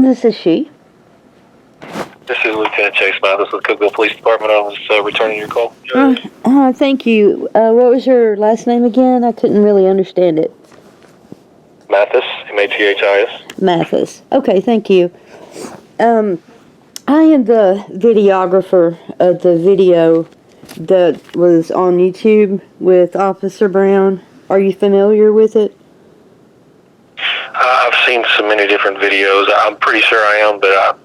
This is she. This is Lieutenant Chase Mathis with Cookeville Police Department. I was returning your call. Thank you. What was your last name again? I couldn't really understand it. Mathis, Mathis. Mathis. Okay, thank you. I am the videographer of the video that was on YouTube with Officer Brown. Are you familiar with it? I've seen so many different videos. I'm pretty sure I am, but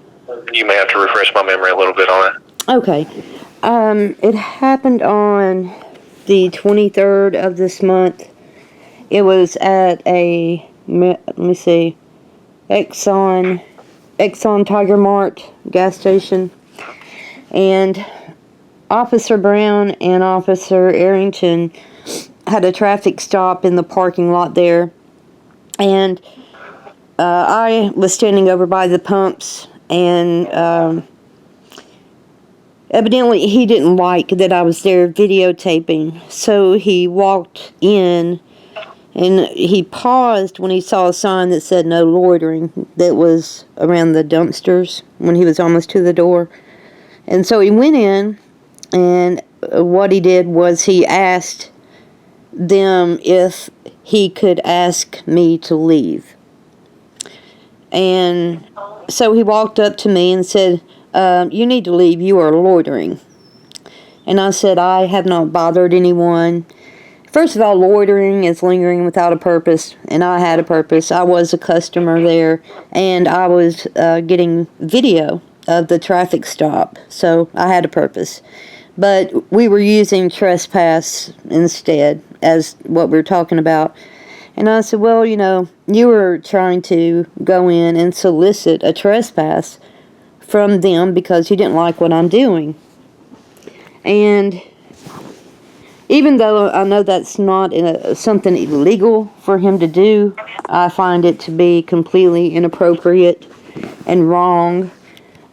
you may have to refresh my memory a little bit on it. Okay. It happened on the 23rd of this month. It was at a, let me see, Exxon Tiger Mart gas station. And Officer Brown and Officer Arrington had a traffic stop in the parking lot there. And I was standing over by the pumps, and evidently he didn't like that I was there videotaping. So he walked in, and he paused when he saw a sign that said no loitering that was around the dumpsters when he was almost to the door. And so he went in, and what he did was he asked them if he could ask me to leave. And so he walked up to me and said, you need to leave, you are loitering. And I said, I have not bothered anyone. First of all, loitering is lingering without a purpose, and I had a purpose. I was a customer there, and I was getting video of the traffic stop, so I had a purpose. But we were using trespass instead as what we were talking about. And I said, well, you were trying to go in and solicit a trespass from them because you didn't like what I'm doing. And even though I know that's not something illegal for him to do, I find it to be completely inappropriate and wrong.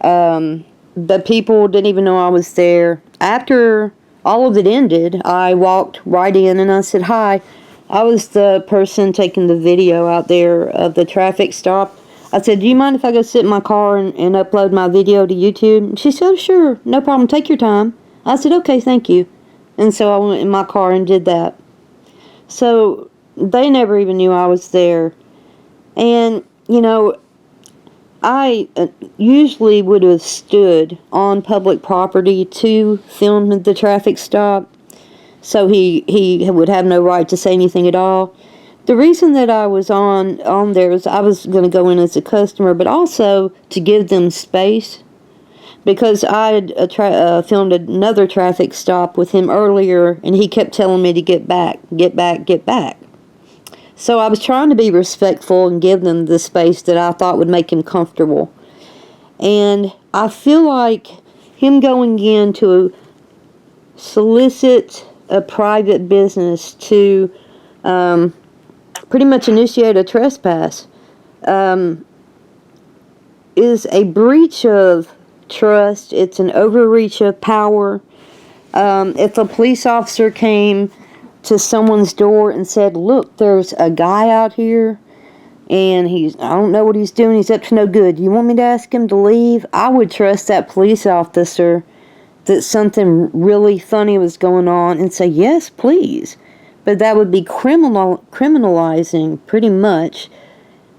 The people didn't even know I was there. After all of it ended, I walked right in and I said, hi. I was the person taking the video out there of the traffic stop. I said, do you mind if I go sit in my car and upload my video to YouTube? And she said, sure, no problem, take your time. I said, okay, thank you. And so I went in my car and did that. So they never even knew I was there. And, I usually would have stood on public property to film the traffic stop, so he would have no right to say anything at all. The reason that I was on there is I was going to go in as a customer, but also to give them space, because I had filmed another traffic stop with him earlier, and he kept telling me to get back, get back, get back. So I was trying to be respectful and give them the space that I thought would make him comfortable. And I feel like him going in to solicit a private business to pretty much initiate a trespass is a breach of trust. It's an overreach of power. If a police officer came to someone's door and said, look, there's a guy out here and I don't know what he's doing, he's up to no good, you want me to ask him to leave? I would trust that police officer that something really funny was going on and say, yes, please. But that would be criminalizing pretty much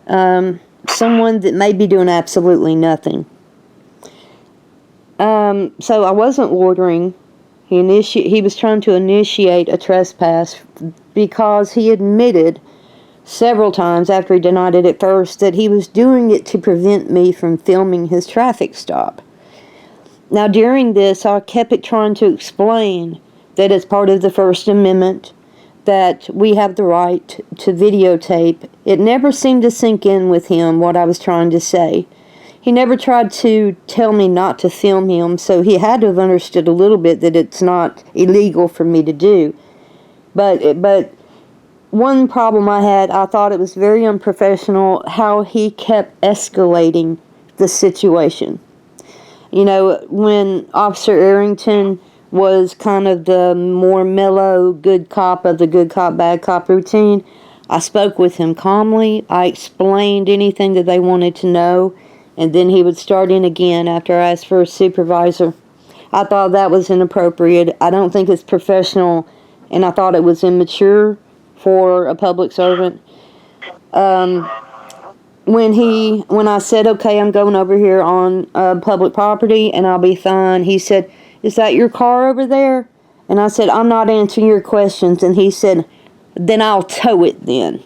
someone that may be doing absolutely nothing. So I wasn't loitering. He was trying to initiate a trespass because he admitted several times after he denied it at first that he was doing it to prevent me from filming his traffic stop. Now during this, I kept trying to explain that it's part of the First Amendment, that we have the right to videotape. It never seemed to sink in with him what I was trying to say. He never tried to tell me not to film him, so he had to have understood a little bit that it's not illegal for me to do. But one problem I had, I thought it was very unprofessional how he kept escalating the situation. When Officer Arrington was kind of the more mellow good cop of the good cop, bad cop routine, I spoke with him calmly. I explained anything that they wanted to know. and then he would start in again after I asked for a supervisor. I thought that was inappropriate. I don't think it's professional, and I thought it was immature for a public servant. When I said, okay, I'm going over here on public property and I'll be fine, he said, is that your car over there? And I said, I'm not answering your questions. And he said, then I'll tow it then.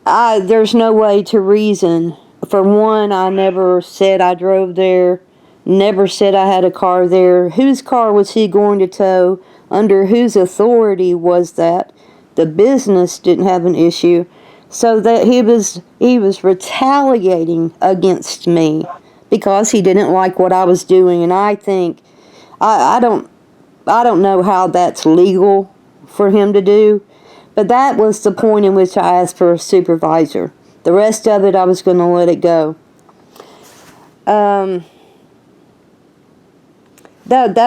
There's no way to reason. For one, I never said I drove there, never said I had a car there. Whose car was he going to tow? Under whose authority was that? The business didn't have an issue. So that he was retaliating against me because he didn't like what I was doing. And I think, I don't know how that's legal for him to do, but that was the point in which I asked for a supervisor. The rest of it, I was going to let it go. That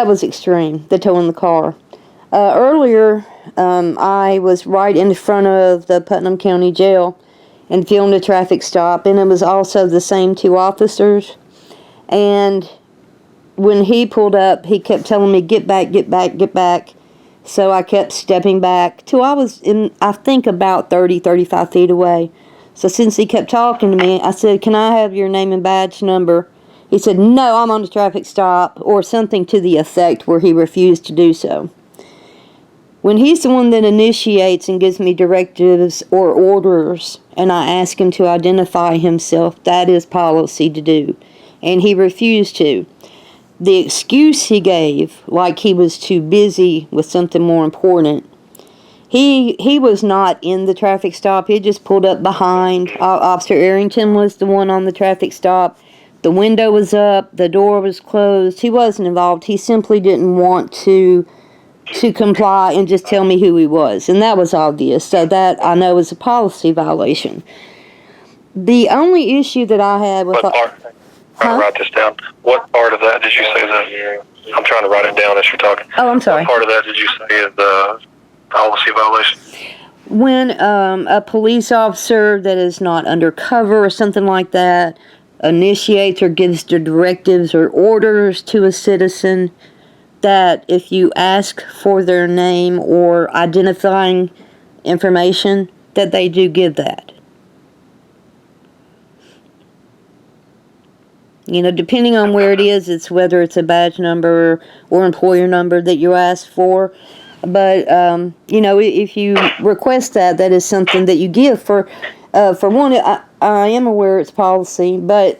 was extreme, the towing the car. Earlier, I was right in front of the Putnam County Jail and filmed a traffic stop, and it was also the same two officers. And when he pulled up, he kept telling me, get back, get back, get back. So I kept stepping back till I was in, I think, about 30, 35 feet away. So since he kept talking to me, I said, can I have your name and badge number? He said, no, I'm on a traffic stop, or something to the effect where he refused to do so. When he's the one that initiates and gives me directives or orders, and I ask him to identify himself, that is policy to do. And he refused to. The excuse he gave, like he was too busy with something more important, he was not in the traffic stop. He just pulled up behind. Officer Arrington was the one on the traffic stop. The window was up. The door was closed. He wasn't involved. He simply didn't want to comply and just tell me who he was. And that was obvious. So that, I know, is a policy violation. The only issue that I had with... What part? I'm trying to write this down. What part of that did you say that? I'm trying to write it down as you're talking. Oh, I'm sorry. What part of that did you say is the policy violation? When a police officer that is not undercover or something like that initiates or gives the directives or orders to a citizen, that if you ask for their name or identifying information, that they do give that. You know, depending on where it is, it's whether it's a badge number or employer number that you ask for. But, you know, if you request that, that is something that you give. For one, I am aware it's policy, but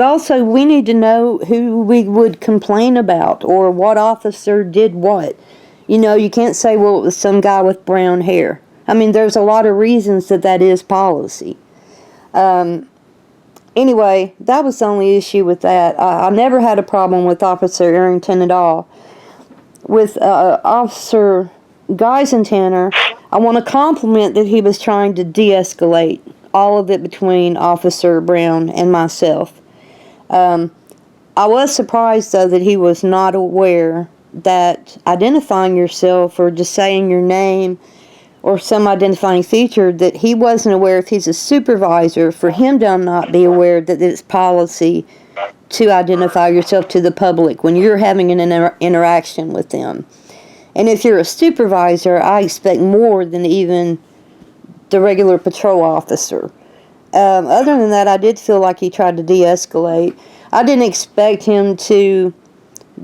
also we need to know who we would complain about or what officer did what. You know, you can't say, well, it was some guy with brown hair. I mean, there's a lot of reasons that is policy. Anyway, that was the only issue with that. I never had a problem with Officer Arrington at all. With Officer Geisentanner, I want to compliment that he was trying to de-escalate all of it between Officer Brown and myself. I was surprised, though, that he was not aware that identifying yourself or just saying your name or some identifying feature, that he wasn't aware, if he's a supervisor, for him to not be aware that it's policy to identify yourself to the public when you're having an interaction with them. And if you're a supervisor, I expect more than even the regular patrol officer. Other than that, I did feel like he tried to de-escalate. I didn't expect him to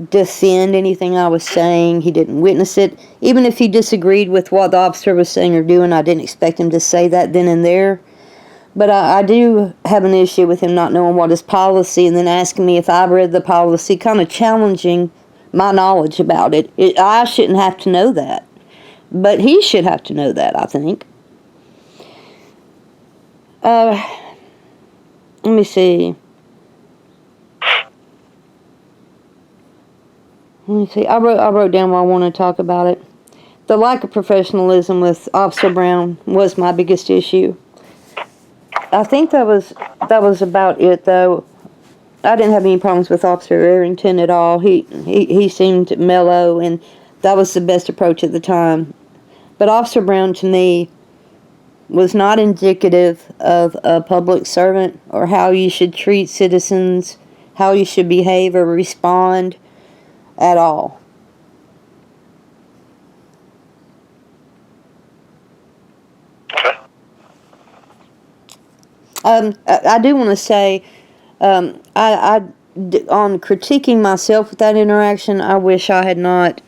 defend anything I was saying. He didn't witness it. Even if he disagreed with what the officer was saying or doing, I didn't expect him to say that then and there. But I do have an issue with him not knowing what is policy and then asking me if I've read the policy, kind of challenging my knowledge about it. I shouldn't have to know that. But he should have to know that, I think. Let me see. I wrote down what I want to talk about it. The lack of professionalism with Officer Brown was my biggest issue. I think that was about it, though. I didn't have any problems with Officer Arrington at all. He seemed mellow, and that was the best approach at the time. But Officer Brown, to me, was not indicative of a public servant or how you should treat citizens, how you should behave or respond at all. Okay. I do want to say, on critiquing myself with that interaction, I wish I had not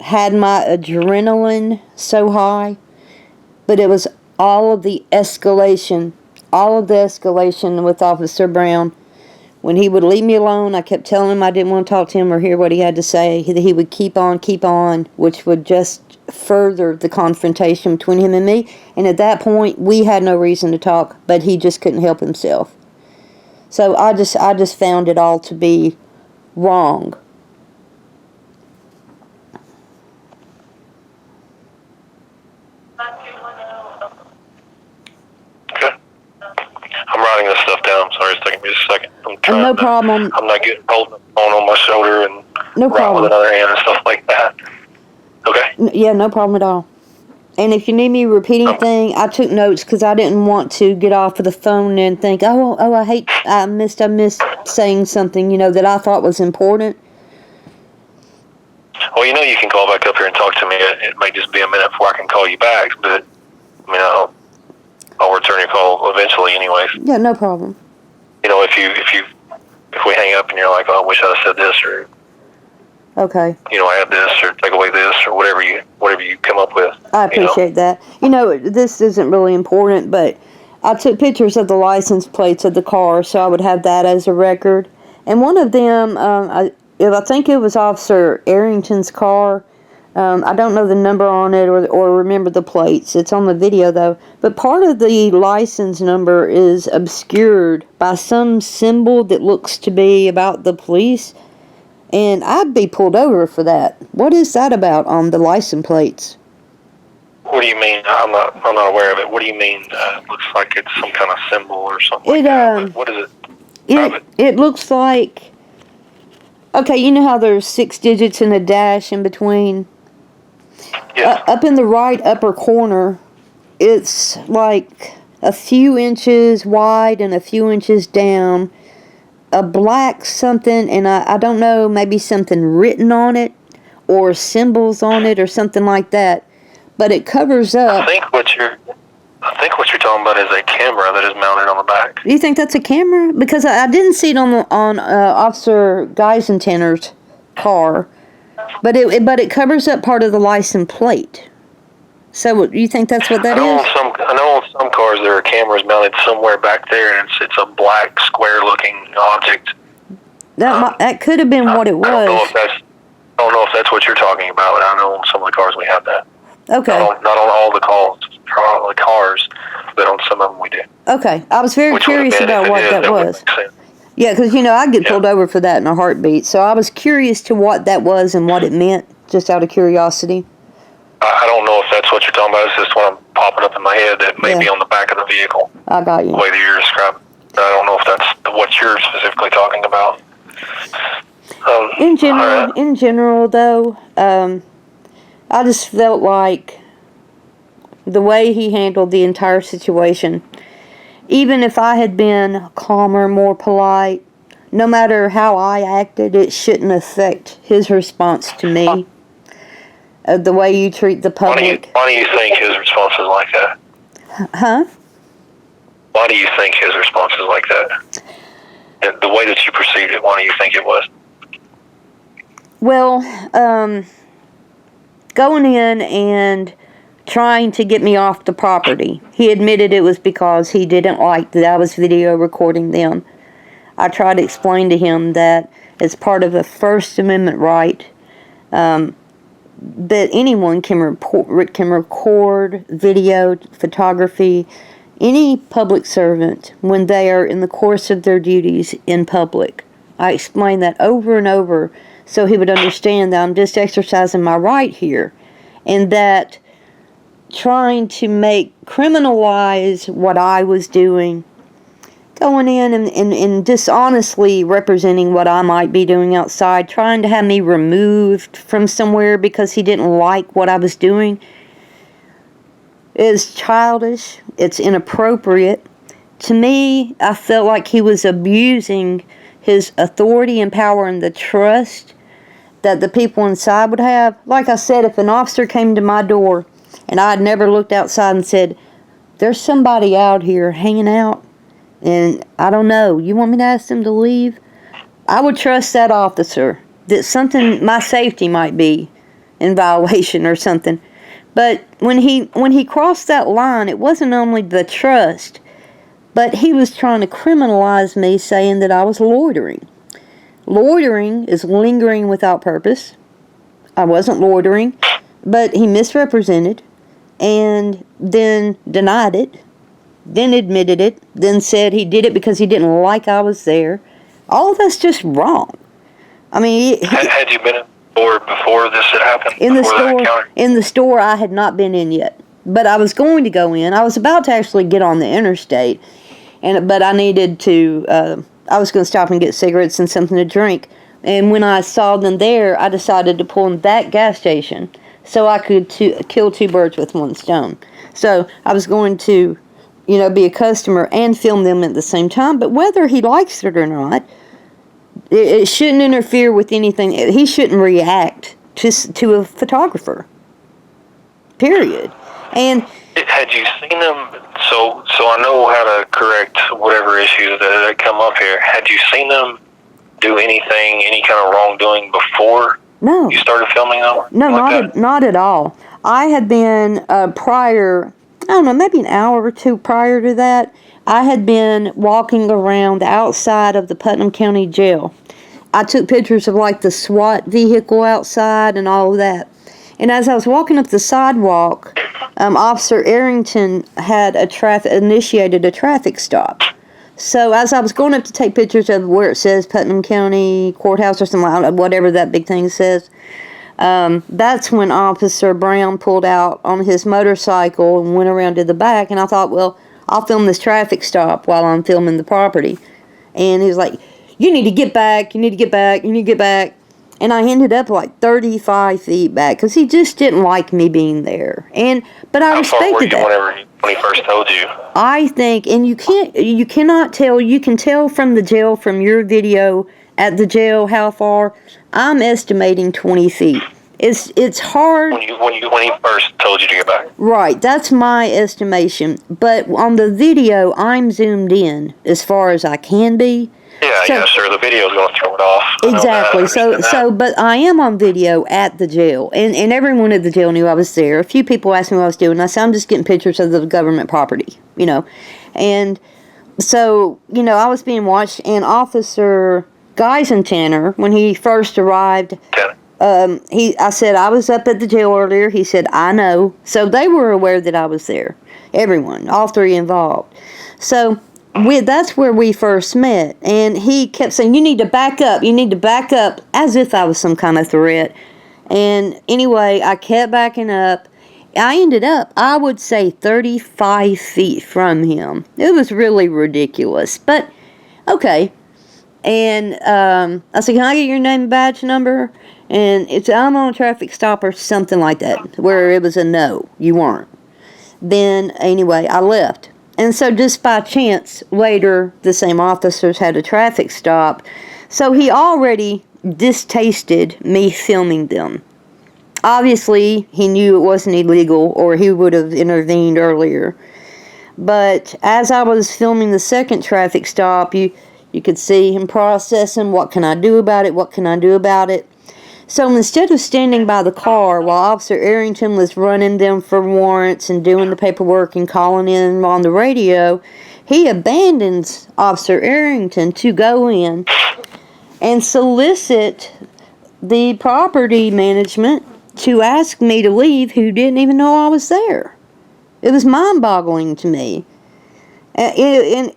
had my adrenaline so high, but it was all of the escalation with Officer Brown. When he would leave me alone, I kept telling him I didn't want to talk to him or hear what he had to say. He would keep on, which would just further the confrontation between him and me. And at that point, we had no reason to talk, but he just couldn't help himself. So I just found it all to be wrong. Okay. I'm writing this stuff down. Sorry, it's taking me just a second. No problem. I'm not getting holding the phone on my shoulder and No right problem. with another hand and stuff like that. Okay. Yeah, no problem at all. And if you need me to repeat anything, I took notes because I didn't want to get off of the phone and think, I missed saying something, that I thought was important. Well, you can call back up here and talk to me. It may just be a minute before I can call you back, but I'll return your call eventually, anyways. Yeah, no problem. If we hang up and you're like, "Oh, I wish I'd have said this," or Okay. add this or take away this or whatever you come up with. I appreciate that. This isn't really important, but I took pictures of the license plates of the car, so I would have that as a record. And one of them, I think it was Officer Arrington's car. I don't know the number on it or remember the plates. It's on the video, though. But part of the license number is obscured by some symbol that looks to be about the police. And I'd be pulled over for that. What is that about on the license plates? What do you mean? I'm not aware of it. What do you mean? Looks like it's some kind of symbol or something like that. What is it? It looks like... Okay, you know how there's 6 digits and a dash in between? Yes. Up in the right upper corner, it's like a few inches wide and a few inches down. A black something, and I don't know, maybe something written on it or symbols on it or something like that. But it covers up. I think what you're talking about is a camera that is mounted on the back. Do you think that's a camera? Because I didn't see it on Officer Geisentenner's car, but it covers up part of the license plate. So you think that's what that is? I know on some cars there are cameras mounted somewhere back there, and it's a black square-looking object. That could have been what it was. I don't know if that's what you're talking about. I know on some of the cars we have that. Okay. Not on all the cars, but on some of them we do. Okay. I was very curious about what that was. Yeah, because, I'd get pulled over for that in a heartbeat. So I was curious to what that was and what it meant, just out of curiosity. I don't know if that's what you're talking about. It's just what I'm popping up in my head that may be on the back of the vehicle. I got you. The way that you're describing. I don't know if that's what you're specifically talking about. In general, though, I just felt like the way he handled the entire situation, even if I had been calmer, more polite, no matter how I acted, it shouldn't affect his response to me. The way you treat the public. Why do you think his response is like that? Huh? Why do you think his response is like that? And the way that you perceived it, why do you think it was? Well, going in and trying to get me off the property. He admitted it was because he didn't like that I was video recording them. I tried to explain to him that it's part of a First Amendment right, that anyone can record video, photography, any public servant when they are in the course of their duties in public. I explained that over and over so he would understand that I'm just exercising my right here, and that trying to criminalize what I was doing, going in and dishonestly representing what I might be doing outside, trying to have me removed from somewhere because he didn't like what I was doing. is childish. It's inappropriate. To me, I felt like he was abusing his authority and power and the trust that the people inside would have. Like I said, if an officer came to my door and I had never looked outside and said, there's somebody out here hanging out, and I don't know, you want me to ask them to leave? I would trust that officer that something, my safety might be in violation or something. But when he crossed that line, it wasn't only the trust, but he was trying to criminalize me, saying that I was loitering. Loitering is lingering without purpose. I wasn't loitering, but he misrepresented and then denied it, then admitted it, then said he did it because he didn't like I was there. All of that's just wrong. I mean, had you been in the store before this had happened? In the store I had not been in yet, but I was going to go in. I was about to actually get on the interstate, but I needed to. I was going to stop and get cigarettes and something to drink. And when I saw them there, I decided to pull in that gas station so I could kill two birds with one stone. So I was going to, be a customer and film them at the same time. But whether he likes it or not, it shouldn't interfere with anything. He shouldn't react to a photographer. Period. And had you seen them? So I know how to correct whatever issues that come up here. Had you seen them do anything, any kind of wrongdoing before you started filming them? No, not at all. I had been prior, I don't know, maybe an hour or two prior to that, I had been walking around the outside of the Putnam County Jail. I took pictures of like the SWAT vehicle outside and all of that. And as I was walking up the sidewalk, Officer Arrington had initiated a traffic stop. So as I was going up to take pictures of where it says Putnam County Courthouse or something, I don't know, whatever that big thing says, that's when Officer Brown pulled out on his motorcycle and went around to the back. And I thought, well, I'll film this traffic stop while I'm filming the property. And he was like, you need to get back, you need to get back, you need to get back. And I ended up like 35 feet back because he just didn't like me being there. But I respected that. When he first told you? I think, and you cannot tell. You can tell from the jail, from your video at the jail, how far. I'm estimating 20 feet. It's hard. When he first told you to get back. Right, that's my estimation. But on the video, I'm zoomed in as far as I can be. Yeah, sure. The video's going to throw it off. Exactly. But I am on video at the jail, and everyone at the jail knew I was there. A few people asked me what I was doing, and I said, I'm just getting pictures of the government property, And so, I was being watched, and Officer Geisenthaler, when he first arrived, I said, I was up at the jail earlier. He said, I know. So they were aware that I was there. Everyone, all three involved. So that's where we first met, and he kept saying, you need to back up, as if I was some kind of threat. And anyway, I kept backing up. I ended up, I would say, 35 feet from him. It was really ridiculous, but okay. And I said, can I get your name and badge number? And it's, I'm on a traffic stop or something like that, where it was a no, you weren't. Then anyway, I left. And so just by chance, later, the same officers had a traffic stop. So he already distasted me filming them. Obviously, he knew it wasn't illegal, or he would have intervened earlier. But as I was filming the second traffic stop, you could see him processing, what can I do about it, what can I do about it? So instead of standing by the car while Officer Arrington was running them for warrants and doing the paperwork and calling in on the radio, he abandons Officer Arrington to go in and solicit the property management to ask me to leave, who didn't even know I was there. It was mind-boggling to me. And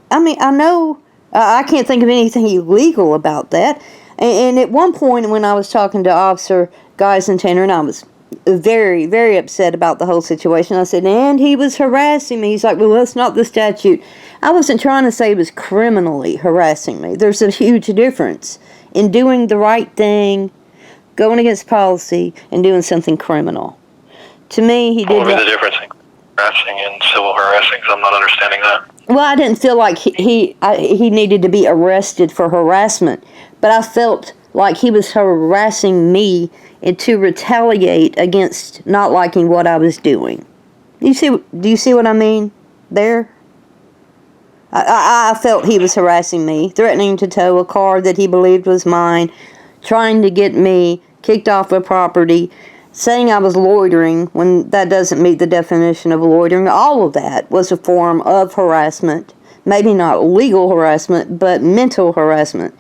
I mean, I know I can't think of anything illegal about that. And at one point when I was talking to Officer Geisenthaler, and I was very, very upset about the whole situation, I said, and he was harassing me. He's like, well, that's not the statute. I wasn't trying to say he was criminally harassing me. There's a huge difference in doing the right thing, going against policy, and doing something criminal. To me, he did. What was the difference? harassing and civil harassing? 'Cause I'm not understanding that. Well, I didn't feel like he needed to be arrested for harassment, but I felt like he was harassing me and to retaliate against not liking what I was doing. Do you see what I mean there? I felt he was harassing me, threatening to tow a car that he believed was mine, trying to get me kicked off the property, saying I was loitering when that doesn't meet the definition of loitering. All of that was a form of harassment. Maybe not legal harassment, but mental harassment.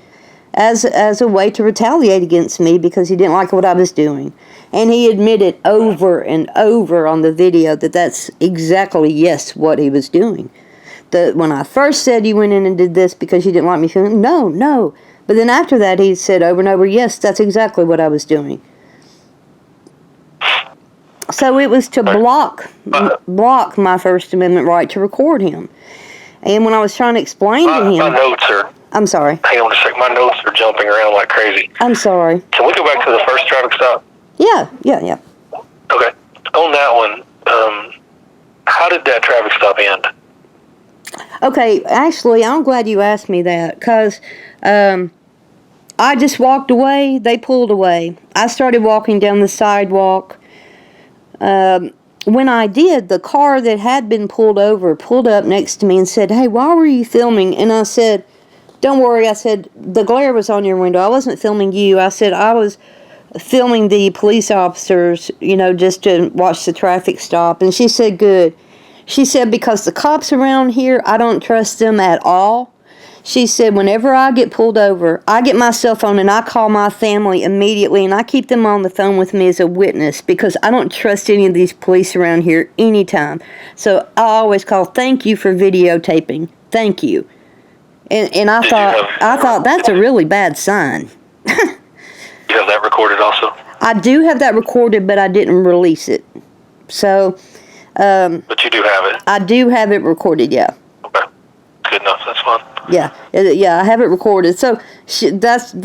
As a way to retaliate against me because he didn't like what I was doing. And he admitted over and over on the video that that's exactly, yes, what he was doing. When I first said you went in and did this because you didn't like me feeling, no. But then after that he said over and over, yes, that's exactly what I was doing. So it was to block my First Amendment right to record him. And when I was trying to explain to him... My notes are... I'm sorry. Hang on a second. My notes are jumping around like crazy. I'm sorry. Can we go back to the first traffic stop? Yeah. Okay. On that one, how did that traffic stop end? Okay, actually, I'm glad you asked me that, because I just walked away. They pulled away. I started walking down the sidewalk. When I did, the car that had been pulled over pulled up next to me and said, "Hey, why were you filming?" And I said, "Don't worry," I said, "the glare was on your window. I wasn't filming you." I said, "I was filming the police officers, just to watch the traffic stop." And she said, "Good." She said, "Because the cops around here, I don't trust them at all." She said, "Whenever I get pulled over, I get my cell phone and I call my family immediately and I keep them on the phone with me as a witness because I don't trust any of these police around here anytime. So I always call, thank you for videotaping. Thank you." And I thought that's a really bad sign. You have that recorded also? I do have that recorded, but I didn't release it. So... but you do have it? I do have it recorded, yeah. Okay. Good enough, that's fine. Yeah, I have it recorded. So that's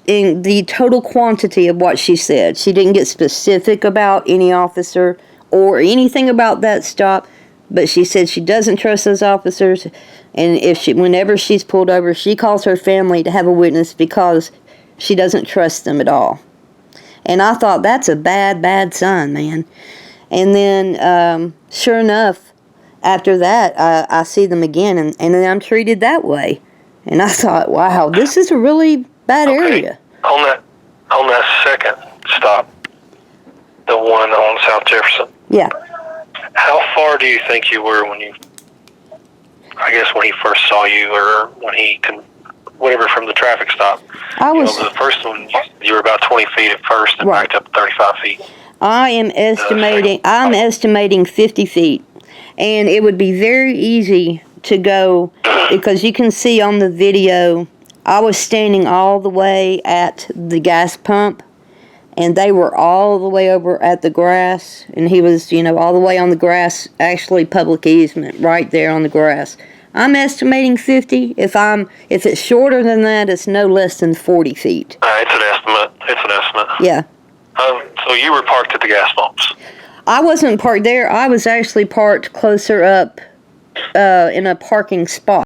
in the total quantity of what she said. She didn't get specific about any officer or anything about that stop, but she said she doesn't trust those officers, and whenever she's pulled over, she calls her family to have a witness because she doesn't trust them at all. And I thought, that's a bad, bad sign, man. And then, sure enough, after that, I see them again, and then I'm treated that way. And I thought, wow, this is a really bad area. On that second stop, the one on South Jefferson. Yeah. How far do you think you were when he first saw you, or when whatever, from the traffic stop? The first one, you were about 20 feet at first and backed up 35 feet. I'm estimating 50 feet. And it would be very easy to go, because you can see on the video, I was standing all the way at the gas pump, and they were all the way over at the grass, and he was, all the way on the grass, actually public easement, right there on the grass. I'm estimating 50. If it's shorter than that, it's no less than 40 feet. It's an estimate. Yeah. So you were parked at the gas pumps? I wasn't parked there. I was actually parked closer up in a parking spot.